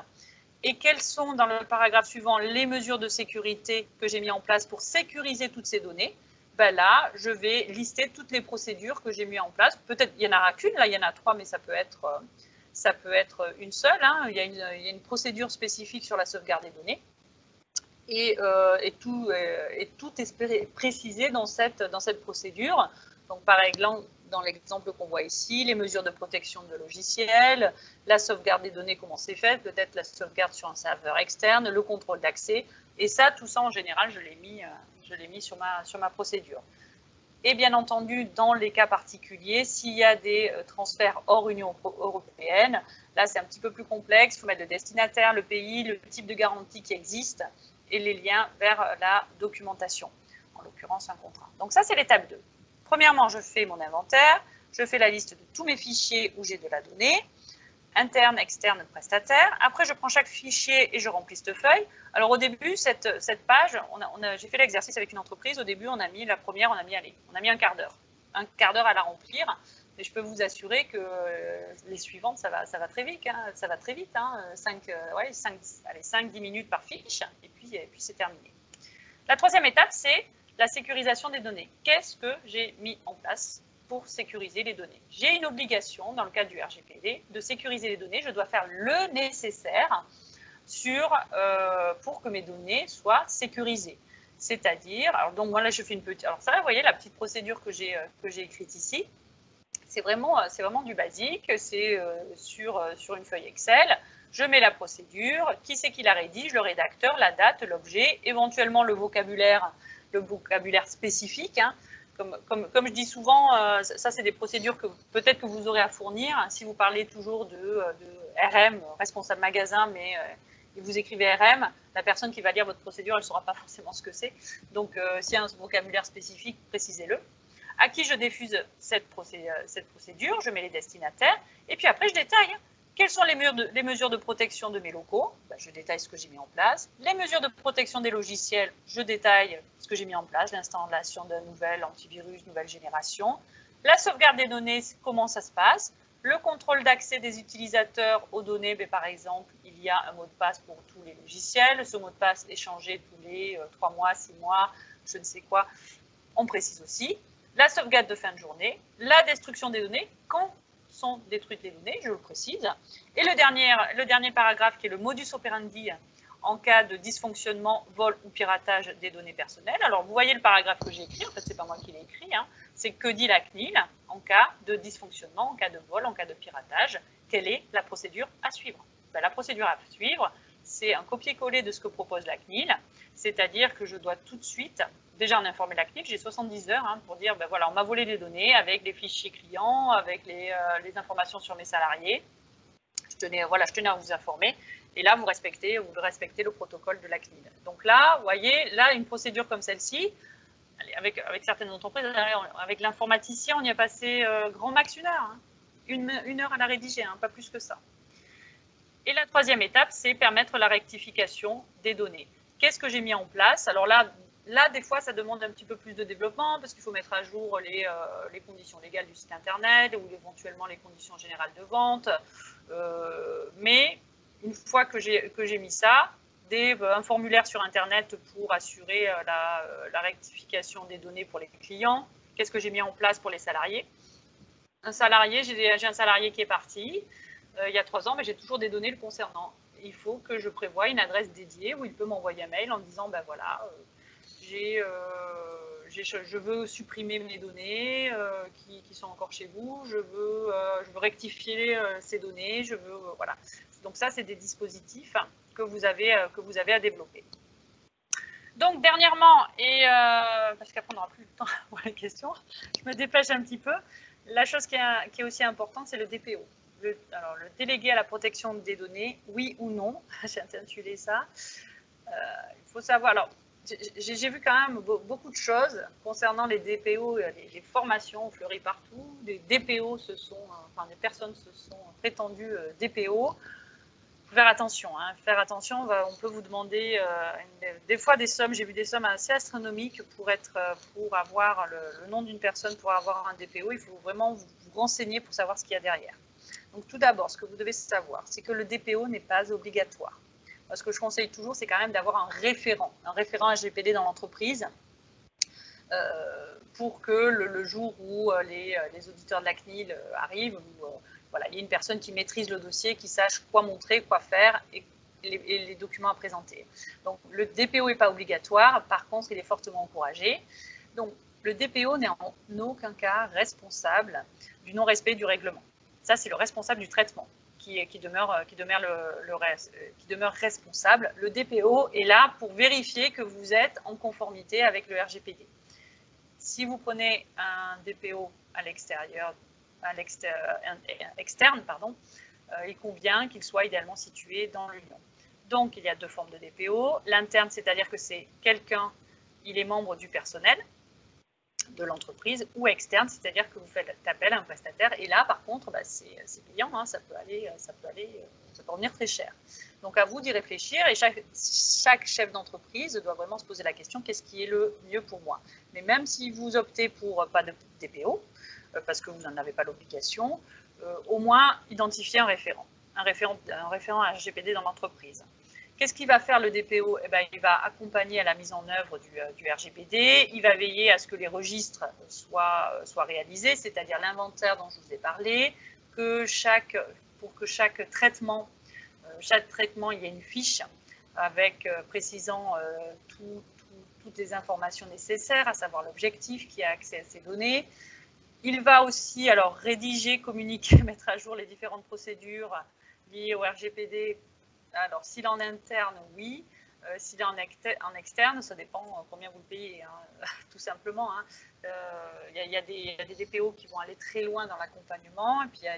Et quelles sont, dans le paragraphe suivant, les mesures de sécurité que j'ai mis en place pour sécuriser toutes ces données? Là, je vais lister toutes les procédures que j'ai mis en place. Peut-être, il n'y en aura qu'une, là, il y en a 3, mais ça peut être une seule. Il y a une procédure spécifique sur la sauvegarde des données. Et tout est précisé dans cette procédure. Donc, par exemple, dans l'exemple qu'on voit ici, les mesures de protection de logiciels, la sauvegarde des données, comment c'est fait, peut-être la sauvegarde sur un serveur externe, le contrôle d'accès. Et ça, tout ça, en général, je l'ai mis sur ma procédure. Et bien entendu, dans les cas particuliers, s'il y a des transferts hors Union européenne, là, c'est un petit peu plus complexe. Il faut mettre le destinataire, le pays, le type de garantie qui existe, et les liens vers la documentation, en l'occurrence un contrat. Donc ça, c'est l'étape 2. Premièrement, je fais mon inventaire, je fais la liste de tous mes fichiers où j'ai de la donnée, interne, externe, prestataire. Après, je prends chaque fichier et je remplis cette feuille. Alors au début, cette page, j'ai fait l'exercice avec une entreprise. Au début, on a mis un quart d'heure. Un quart d'heure à la remplir. Mais je peux vous assurer que les suivantes, ça va très vite. Ça va très vite. 5-10 minutes par fiche. Et puis c'est terminé. La troisième étape, c'est la sécurisation des données. Qu'est-ce que j'ai mis en place pour sécuriser les données? J'ai une obligation, dans le cadre du RGPD, de sécuriser les données. Je dois faire le nécessaire pour que mes données soient sécurisées. C'est-à-dire, alors donc moi là, je fais une petite... Alors ça, vous voyez, la petite procédure que j'ai écrite ici, c'est vraiment du basique, c'est sur une feuille Excel. Je mets la procédure, qui c'est qui la rédige, le rédacteur, la date, l'objet, éventuellement le vocabulaire spécifique. Comme je dis souvent, ça c'est des procédures que peut-être que vous aurez à fournir. Si vous parlez toujours de RM, responsable magasin, mais vous écrivez RM, la personne qui va lire votre procédure, elle ne saura pas forcément ce que c'est. Donc, s'il y a un vocabulaire spécifique, précisez-le. À qui je diffuse cette procédure, je mets les destinataires, et puis après, je détaille. Quelles sont les mesures de protection de mes locaux? Je détaille ce que j'ai mis en place. Les mesures de protection des logiciels, je détaille ce que j'ai mis en place, l'installation d'un nouvel antivirus, nouvelle génération. La sauvegarde des données, comment ça se passe? Le contrôle d'accès des utilisateurs aux données, par exemple, il y a un mot de passe pour tous les logiciels. Ce mot de passe est changé tous les 3 mois, 6 mois, je ne sais quoi. On précise aussi. La sauvegarde de fin de journée, la destruction des données, quand sont détruites les données, je le précise. Et le dernier paragraphe qui est le modus operandi en cas de dysfonctionnement, vol ou piratage des données personnelles. Alors, vous voyez le paragraphe que j'ai écrit, en fait, c'est pas moi qui l'ai écrit, hein. C'est que dit la CNIL en cas de dysfonctionnement, en cas de vol, en cas de piratage. Quelle est la procédure à suivre? Ben, la procédure à suivre, c'est un copier-coller de ce que propose la CNIL, c'est-à-dire que je dois tout de suite déjà en informer la CNIL, j'ai 70 heures hein, pour dire, ben voilà, on m'a volé des données avec les fichiers clients, avec les informations sur mes salariés. Je tenais à vous informer. Et là, vous respectez le protocole de la CNIL. Donc là, vous voyez, là, une procédure comme celle-ci, avec certaines entreprises, avec l'informaticien, on y a passé grand max 1 heure. Hein. Une heure à la rédiger, hein, pas plus que ça. Et la troisième étape, c'est permettre la rectification des données. Qu'est-ce que j'ai mis en place? Alors là, des fois, ça demande un petit peu plus de développement parce qu'il faut mettre à jour les conditions légales du site Internet ou éventuellement les conditions générales de vente. Mais une fois que j'ai mis ça, un formulaire sur Internet pour assurer la rectification des données pour les clients. Qu'est-ce que j'ai mis en place pour les salariés? J'ai un salarié qui est parti il y a 3 ans, mais j'ai toujours des données le concernant. Il faut que je prévoie une adresse dédiée où il peut m'envoyer un mail en disant, ben voilà, je veux supprimer mes données qui sont encore chez vous, je veux rectifier ces données, voilà. Donc ça, c'est des dispositifs que vous avez à développer. Donc dernièrement, parce qu'après on n'aura plus le temps pour les questions, je me dépêche un petit peu. La chose qui est aussi importante, c'est le DPO. Alors, le délégué à la protection des données, oui ou non, j'ai intitulé ça. Il faut savoir, alors, j'ai vu quand même beaucoup de choses concernant les DPO, les formations fleuries partout. Les DPO, des personnes se sont prétendues DPO. Faire attention, hein, on peut vous demander des fois des sommes, j'ai vu des sommes assez astronomiques pour avoir le nom d'une personne, pour avoir un DPO. Il faut vraiment vous renseigner pour savoir ce qu'il y a derrière. Donc tout d'abord, ce que vous devez savoir, c'est que le DPO n'est pas obligatoire. Ce que je conseille toujours, c'est quand même d'avoir un référent RGPD dans l'entreprise pour que le jour où les auditeurs de la CNIL arrivent, voilà, il y a une personne qui maîtrise le dossier, qui sache quoi montrer, quoi faire et les documents à présenter. Donc le DPO n'est pas obligatoire, par contre il est fortement encouragé. Donc le DPO n'est en aucun cas responsable du non-respect du règlement. Ça, c'est le responsable du traitement qui demeure responsable. Le DPO est là pour vérifier que vous êtes en conformité avec le RGPD. Si vous prenez un DPO externe, il convient qu'il soit idéalement situé dans l'Union. Donc, il y a 2 formes de DPO. L'interne, c'est-à-dire que c'est quelqu'un, il est membre du personnel de l'entreprise, ou externe, c'est-à-dire que vous faites appel à un prestataire. Et là, par contre, c'est payant, hein, ça peut revenir très cher. Donc, à vous d'y réfléchir. Et chaque chef d'entreprise doit vraiment se poser la question, qu'est-ce qui est le mieux pour moi? Mais même si vous optez pour pas de DPO, parce que vous n'en avez pas l'obligation, au moins identifier un référent RGPD dans l'entreprise. Qu'est-ce qu'il va faire le DPO? Il va accompagner à la mise en œuvre du RGPD, il va veiller à ce que les registres soient réalisés, c'est-à-dire l'inventaire dont je vous ai parlé, pour que chaque traitement, il y ait une fiche avec précisant toutes les informations nécessaires, à savoir l'objectif, qui a accès à ces données. Il va aussi rédiger, communiquer, mettre à jour les différentes procédures liées au RGPD. Alors, s'il est en interne, oui. S'il est en externe, ça dépend combien vous le payez, hein, tout simplement. Il y a des DPO qui vont aller très loin dans l'accompagnement, et puis il y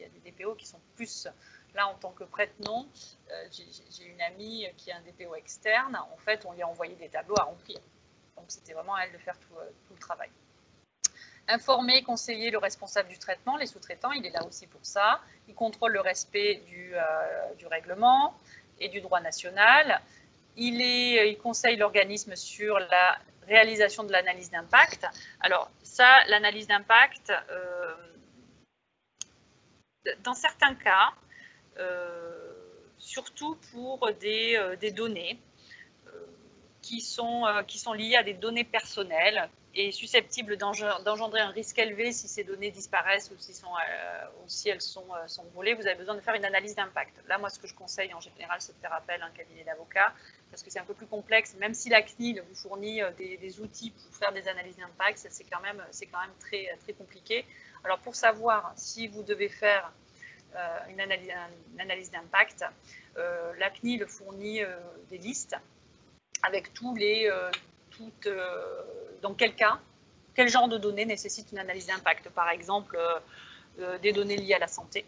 a des DPO qui sont plus, là, en tant que prête-nom. J'ai une amie qui a un DPO externe. En fait, on lui a envoyé des tableaux à remplir. Donc, c'était vraiment à elle de faire tout le travail. Informer, conseiller le responsable du traitement, les sous-traitants, il est là aussi pour ça. Il contrôle le respect du règlement et du droit national. Il conseille l'organisme sur la réalisation de l'analyse d'impact. Alors ça, l'analyse d'impact, dans certains cas, surtout pour des données qui sont liées à des données personnelles, est susceptible d'engendrer un risque élevé si ces données disparaissent ou si elles sont volées, vous avez besoin de faire une analyse d'impact. Là, moi, ce que je conseille en général, c'est de faire appel à un cabinet d'avocats, parce que c'est un peu plus complexe. Même si la CNIL vous fournit des outils pour faire des analyses d'impact, c'est quand même très, très compliqué. Alors, pour savoir si vous devez faire une analyse d'impact, la CNIL fournit des listes avec dans quel cas, quel genre de données nécessite une analyse d'impact. Par exemple, des données liées à la santé,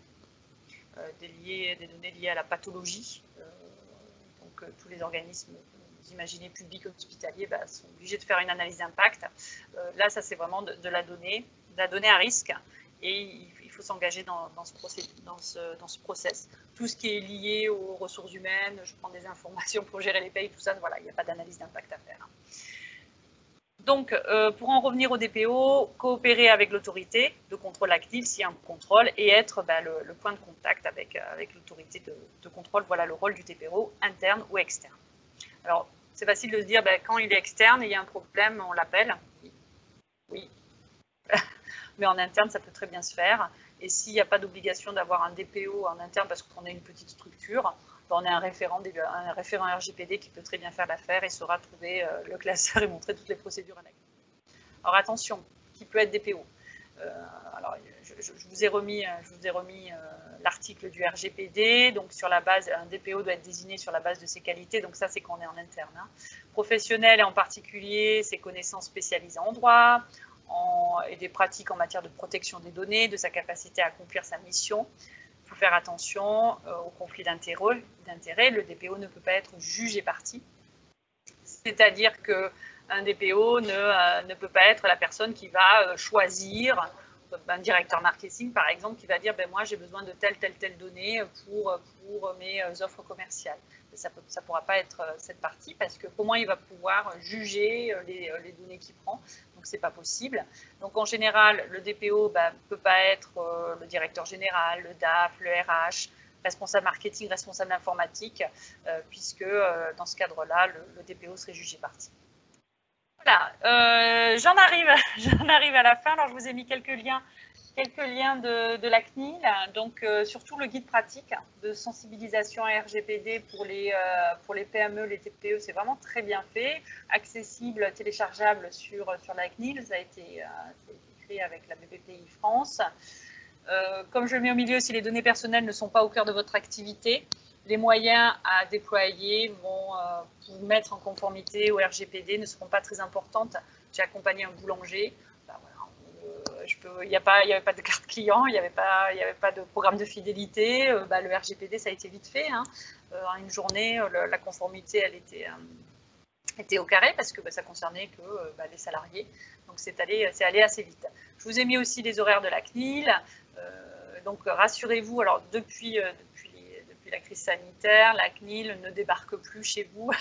des données liées à la pathologie. Donc, tous les organismes, vous imaginez, publics, hospitaliers, sont obligés de faire une analyse d'impact. Là, ça, c'est vraiment de la donnée à risque. Et il faut s'engager dans ce process. Tout ce qui est lié aux ressources humaines, je prends des informations pour gérer les payes, tout ça, voilà, il n'y a pas d'analyse d'impact à faire. Donc, pour en revenir au DPO, coopérer avec l'autorité de contrôle active s'il y a un contrôle et être le point de contact avec l'autorité de contrôle. Voilà le rôle du DPO, interne ou externe. Alors, c'est facile de se dire, quand il est externe et il y a un problème, on l'appelle. Oui. Mais en interne, ça peut très bien se faire. Et s'il n'y a pas d'obligation d'avoir un DPO en interne parce qu'on a une petite structure, on a un référent RGPD qui peut très bien faire l'affaire et saura trouver le classeur et montrer toutes les procédures annexes. Alors attention, qui peut être DPO. Alors, je vous ai remis l'article du RGPD. Donc, sur la base, un DPO doit être désigné sur la base de ses qualités. Donc, ça, c'est qu'on est en interne. Professionnel et en particulier ses connaissances spécialisées en droit, et des pratiques en matière de protection des données, de sa capacité à accomplir sa mission. Il faut faire attention au conflit d'intérêts. Le DPO ne peut pas être jugé partie. C'est-à-dire qu'un DPO ne peut pas être la personne qui va choisir, un directeur marketing par exemple, qui va dire moi j'ai besoin de telle donnée pour mes offres commerciales. Ça ne pourra pas être cette partie parce que comment il va pouvoir juger les données qu'il prend. Donc, ce n'est pas possible. Donc, en général, le DPO ne peut pas être le directeur général, le DAF, le RH, responsable marketing, responsable informatique, puisque dans ce cadre-là, le DPO serait jugé partie. Voilà, j'en arrive à la fin. Alors, je vous ai mis quelques liens de la CNIL, donc surtout le guide pratique de sensibilisation à RGPD pour les PME, les TPE, c'est vraiment très bien fait, accessible, téléchargeable sur la CNIL, ça a été créé avec la BPPI France. Comme je le mets au milieu, si les données personnelles ne sont pas au cœur de votre activité, les moyens à déployer pour vous mettre en conformité au RGPD ne seront pas très importantes. J'ai accompagné un boulanger. Il n'y avait pas de carte client, il n'y avait pas de programme de fidélité. Le RGPD, ça a été vite fait. En une journée, la conformité, elle était au carré parce que ça concernait que les salariés. Donc, c'est allé assez vite. Je vous ai mis aussi les horaires de la CNIL. Donc, rassurez-vous, alors depuis la crise sanitaire, la CNIL ne débarque plus chez vous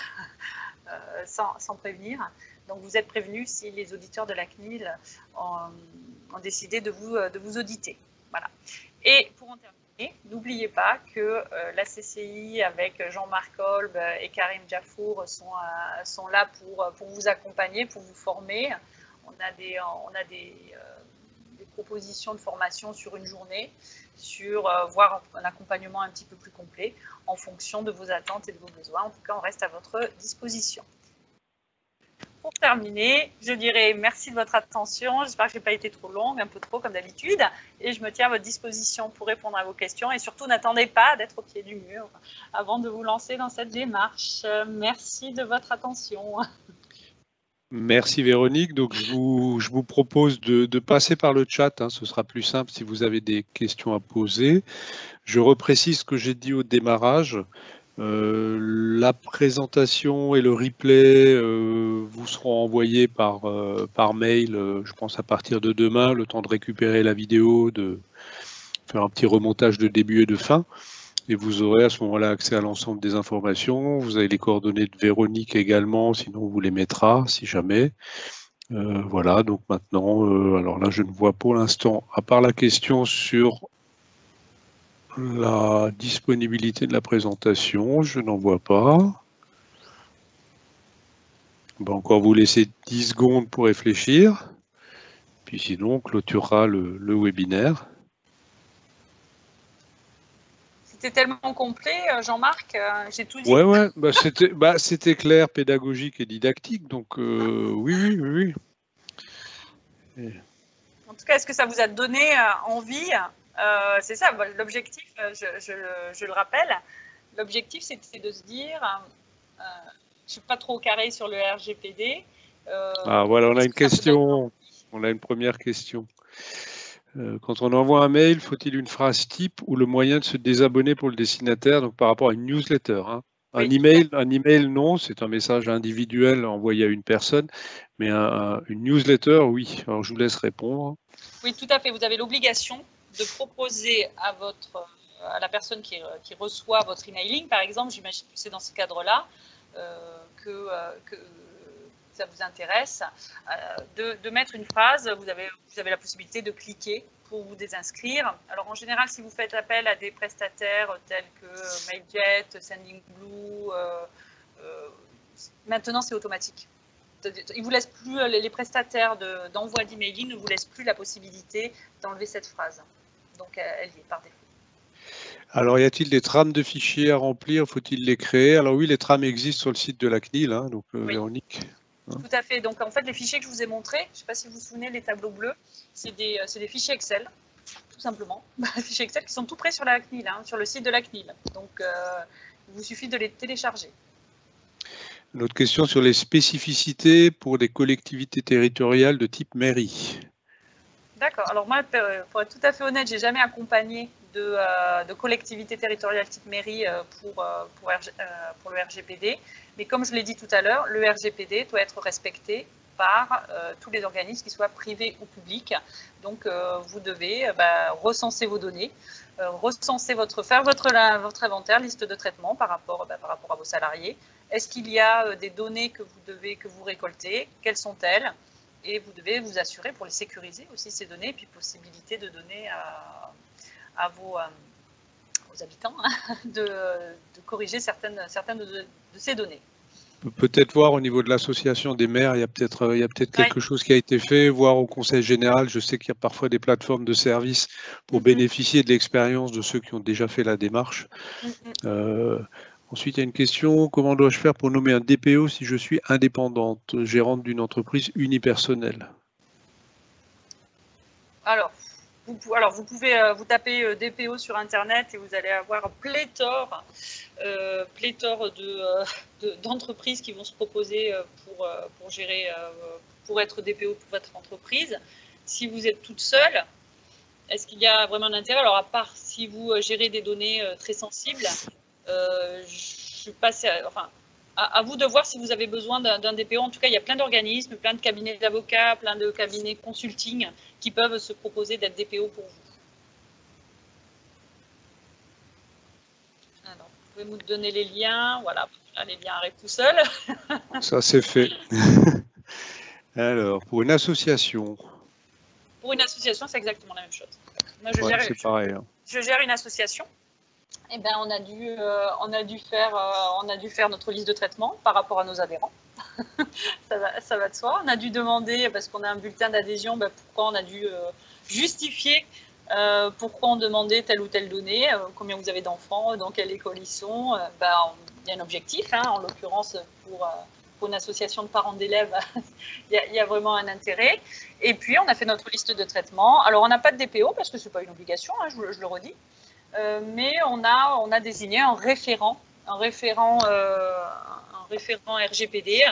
sans prévenir. Donc, vous êtes prévenus si les auditeurs de la CNIL ont décidé de vous auditer. Voilà. Et pour en terminer, n'oubliez pas que la CCI avec Jean-Marc Kolb et Karim Djafour sont là pour vous accompagner, pour vous former. On a des propositions de formation sur une journée, voire un accompagnement un petit peu plus complet en fonction de vos attentes et de vos besoins. En tout cas, on reste à votre disposition. Pour terminer, je dirais merci de votre attention. J'espère que je n'ai pas été trop longue, un peu trop comme d'habitude. Et je me tiens à votre disposition pour répondre à vos questions. Et surtout, n'attendez pas d'être au pied du mur avant de vous lancer dans cette démarche. Merci de votre attention. Merci Véronique. Donc, je vous propose de passer par le chat. Ce sera plus simple si vous avez des questions à poser. Je reprécise ce que j'ai dit au démarrage. La présentation et le replay vous seront envoyés par mail, je pense à partir de demain, le temps de récupérer la vidéo, de faire un petit remontage de début et de fin. Et vous aurez à ce moment-là accès à l'ensemble des informations. Vous avez les coordonnées de Véronique également, sinon on vous les mettra si jamais. Voilà, donc maintenant, alors là je ne vois pour l'instant, à part la question sur la disponibilité de la présentation, je n'en vois pas. On va encore vous laisser 10 secondes pour réfléchir. Puis sinon, on clôturera le webinaire. C'était tellement complet, Jean-Marc, j'ai tout dit. Ouais, c'était clair, pédagogique et didactique, donc oui. En tout cas, est-ce que ça vous a donné envie? C'est ça, l'objectif, je le rappelle, l'objectif c'était de se dire, je ne suis pas trop carré sur le RGPD. Voilà, on a une question, on a une première question. Quand on envoie un mail, faut-il une phrase type ou le moyen de se désabonner pour le destinataire, donc par rapport à une newsletter, hein. Un email, non, c'est un message individuel envoyé à une personne, mais une newsletter, oui. Alors, je vous laisse répondre. Oui, tout à fait. Vous avez l'obligation de proposer à la personne qui reçoit votre emailing, par exemple, j'imagine que c'est dans ce cadre-là que ça vous intéresse, de mettre une phrase. Vous avez la possibilité de cliquer pour vous désinscrire. Alors en général, si vous faites appel à des prestataires tels que Mailjet, Sendinblue, maintenant c'est automatique. Ils vous laissent plus, les prestataires d'envoi d'emailing ne vous laissent plus la possibilité d'enlever cette phrase. Donc elle y est par défaut. Alors, y a-t-il des trames de fichiers à remplir? Faut-il les créer? Alors oui, les trames existent sur le site de la CNIL, hein, donc oui. Véronique. Tout à fait. Donc en fait, les fichiers que je vous ai montrés, je ne sais pas si vous vous souvenez, les tableaux bleus, c'est des fichiers Excel, tout simplement. Des fichiers Excel qui sont tout prêts sur la CNIL, hein, sur le site de la CNIL. Donc il vous suffit de les télécharger. Une autre question sur les spécificités pour des collectivités territoriales de type mairie. D'accord. Alors moi, pour être tout à fait honnête, j'ai jamais accompagné de collectivité territoriale type mairie pour le RGPD. Mais comme je l'ai dit tout à l'heure, le RGPD doit être respecté par tous les organismes, qu'ils soient privés ou publics. Donc vous devez recenser vos données, faire votre inventaire, liste de traitement par rapport à vos salariés. Est-ce qu'il y a des données que vous récoltez? Quelles sont-elles? Et vous devez vous assurer, pour les sécuriser aussi, ces données, et puis possibilité de donner à vos habitants de corriger certaines de ces données. Peut-être voir au niveau de l'association des maires, il y a peut-être quelque chose qui a été fait, voir au Conseil général. Je sais qu'il y a parfois des plateformes de services pour bénéficier de l'expérience de ceux qui ont déjà fait la démarche. Ensuite, il y a une question, comment dois-je faire pour nommer un DPO si je suis indépendante, gérante d'une entreprise unipersonnelle? Alors, vous pouvez vous taper DPO sur Internet et vous allez avoir pléthore d'entreprises qui vont se proposer pour gérer, pour être DPO pour votre entreprise. Si vous êtes toute seule, est-ce qu'il y a vraiment un intérêt? Alors, à part si vous gérez des données très sensibles, je suis pas, enfin, à vous de voir si vous avez besoin d'un DPO. En tout cas, il y a plein d'organismes, plein de cabinets d'avocats, plein de cabinets consulting qui peuvent se proposer d'être DPO pour vous. Alors, vous pouvez nous donner les liens. Voilà, les liens arrivent tout seuls. Ça, c'est fait. Alors, pour une association. Pour une association, c'est exactement la même chose. Moi, c'est pareil. Hein. Je gère une association. Eh ben, on a dû faire notre liste de traitement par rapport à nos adhérents. ça va de soi. On a dû demander, parce qu'on a un bulletin d'adhésion, pourquoi on a dû justifier pourquoi on demandait telle ou telle donnée, combien vous avez d'enfants, dans quelle école ils sont. Il y a un objectif, hein, en l'occurrence pour une association de parents d'élèves, il y a vraiment un intérêt. Et puis, on a fait notre liste de traitement. Alors, on n'a pas de DPO parce que ce n'est pas une obligation, hein, je le redis. Mais on a désigné un référent RGPD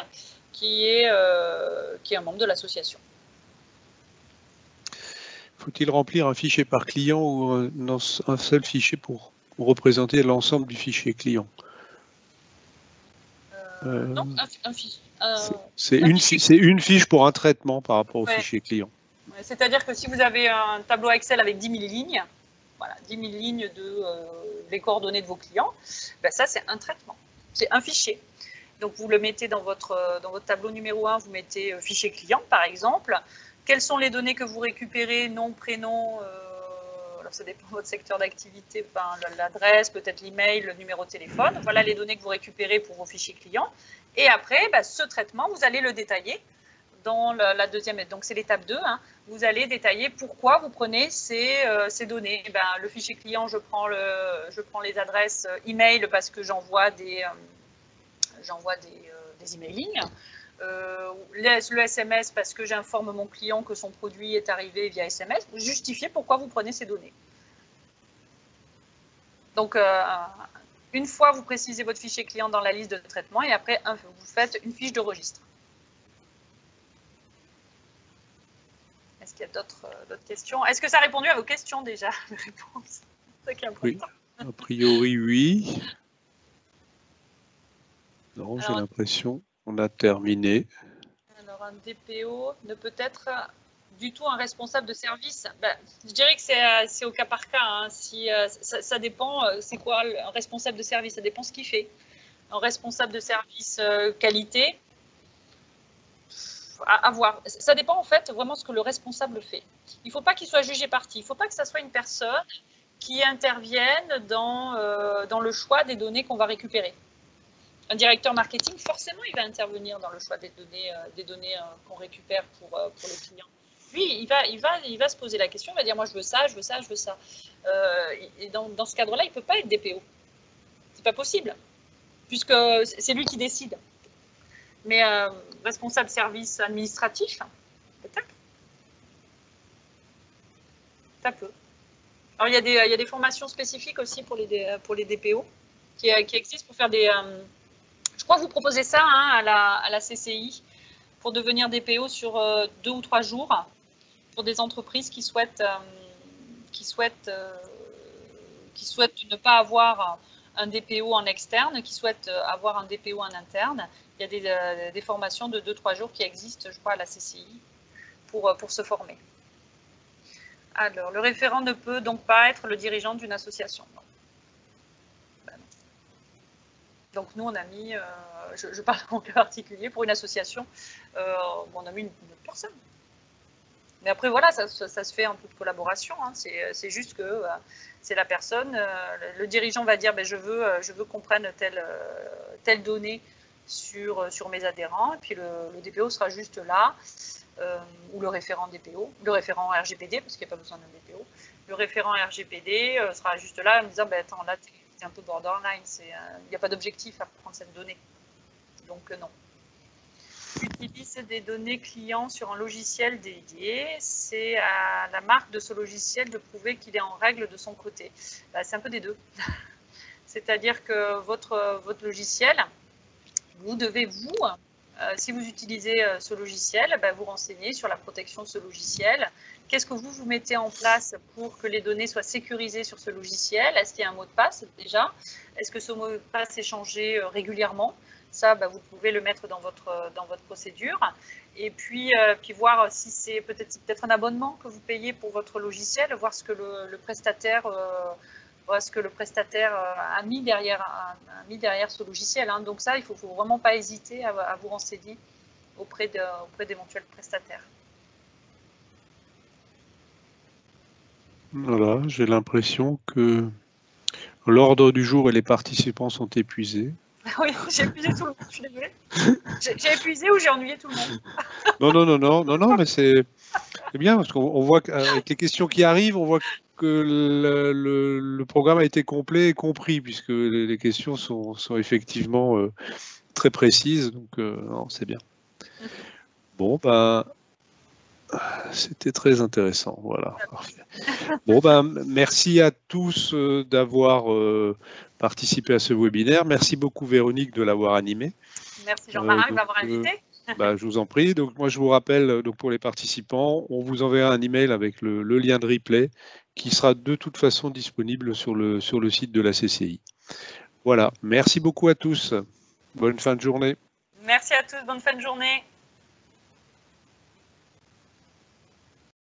qui est un membre de l'association. Faut-il remplir un fichier par client ou un seul fichier pour représenter l'ensemble du fichier client? Non, un fichier. C'est une fiche pour un traitement par rapport au fichier client. C'est-à-dire que si vous avez un tableau Excel avec 10 000 lignes, voilà, 10 000 lignes des coordonnées de vos clients, ça c'est un traitement, c'est un fichier. Donc vous le mettez dans votre tableau numéro 1, vous mettez fichier client par exemple. Quelles sont les données que vous récupérez, nom, prénom, alors ça dépend de votre secteur d'activité, l'adresse, peut-être l'email, le numéro de téléphone. Voilà les données que vous récupérez pour vos fichiers clients. Et après, ce traitement, vous allez le détailler dans la deuxième, donc c'est l'étape 2, hein. Vous allez détailler pourquoi vous prenez ces données. Le fichier client, je prends les adresses email parce que j'envoie des emailings. Le SMS parce que j'informe mon client que son produit est arrivé via SMS. Vous justifiez pourquoi vous prenez ces données. Donc, une fois, vous précisez votre fichier client dans la liste de traitement et après, vous faites une fiche de registre. Est-ce qu'il y a d'autres questions? Est-ce que ça a répondu à vos questions déjà? Oui, a priori, oui. Non, j'ai l'impression qu'on a terminé. Alors, un DPO ne peut être du tout un responsable de service. Je dirais que c'est au cas par cas. Hein. Si, ça dépend, c'est quoi un responsable de service? Ça dépend ce qu'il fait. Un responsable de service qualité, à voir. Ça dépend en fait vraiment ce que le responsable fait. Il ne faut pas qu'il soit jugé parti. Il ne faut pas que ça soit une personne qui intervienne dans le choix des données qu'on va récupérer. Un directeur marketing, forcément, il va intervenir dans le choix des données qu'on récupère pour les clients. Lui, il va se poser la question, il va dire, moi, je veux ça, je veux ça, je veux ça. Et dans ce cadre-là, il ne peut pas être DPO. C'est pas possible, puisque c'est lui qui décide. Mais responsable service administratif, peut-être. Ça peut. Alors, il y a des formations spécifiques aussi pour les DPO qui existent pour faire des... je crois que vous proposez ça hein, à la CCI pour devenir DPO sur 2 ou 3 jours pour des entreprises qui souhaitent ne pas avoir un DPO en externe, qui souhaitent avoir un DPO en interne. Il y a des formations de 2-3 jours qui existent, je crois, à la CCI pour se former. Alors, le référent ne peut donc pas être le dirigeant d'une association. Non. Ben non. Donc, nous, on a mis, je parle en cas particulier, pour une association, on a mis une personne. Mais après, voilà, ça se fait en toute collaboration. Hein. C'est juste que c'est la personne, le dirigeant va dire, je veux qu'on prenne telle donnée sur mes adhérents, et puis le DPO sera juste là, ou le référent DPO, le référent RGPD, parce qu'il n'y a pas besoin d'un DPO. Le référent RGPD sera juste là en me disant, attends, là, c'est un peu borderline, il n'y a pas d'objectif à prendre cette donnée. Donc, non. Utilise des données clients sur un logiciel dédié, c'est à la marque de ce logiciel de prouver qu'il est en règle de son côté. C'est un peu des deux. C'est-à-dire que votre logiciel, vous devez, si vous utilisez ce logiciel, vous renseigner sur la protection de ce logiciel. Qu'est-ce que vous mettez en place pour que les données soient sécurisées sur ce logiciel? Est-ce qu'il y a un mot de passe déjà? Est-ce que ce mot de passe est changé régulièrement? Ça, vous pouvez le mettre dans votre procédure. Et puis voir si c'est peut-être un abonnement que vous payez pour votre logiciel, voir ce que le prestataire a mis derrière ce logiciel. Hein. Donc ça, il ne faut vraiment pas hésiter à vous renseigner auprès d'éventuels prestataires. Voilà, j'ai l'impression que l'ordre du jour et les participants sont épuisés. Oui, j'ai épuisé tout le monde, je suis désolée. J'ai épuisé ou j'ai ennuyé tout le monde? Non, mais c'est bien, parce qu'on voit qu'avec les questions qui arrivent, on voit que le programme a été complet et compris, puisque les questions sont effectivement très précises, donc c'est bien. Bon, c'était très intéressant, voilà. Parfait. Bon, merci à tous d'avoir participé à ce webinaire. Merci beaucoup Véronique de l'avoir animé. Merci Jean-Marc de m'avoir invité. Je vous en prie. Donc moi je vous rappelle, pour les participants, on vous enverra un email avec le lien de replay qui sera de toute façon disponible sur le site de la CCI. Voilà, merci beaucoup à tous. Bonne fin de journée. Merci à tous, bonne fin de journée.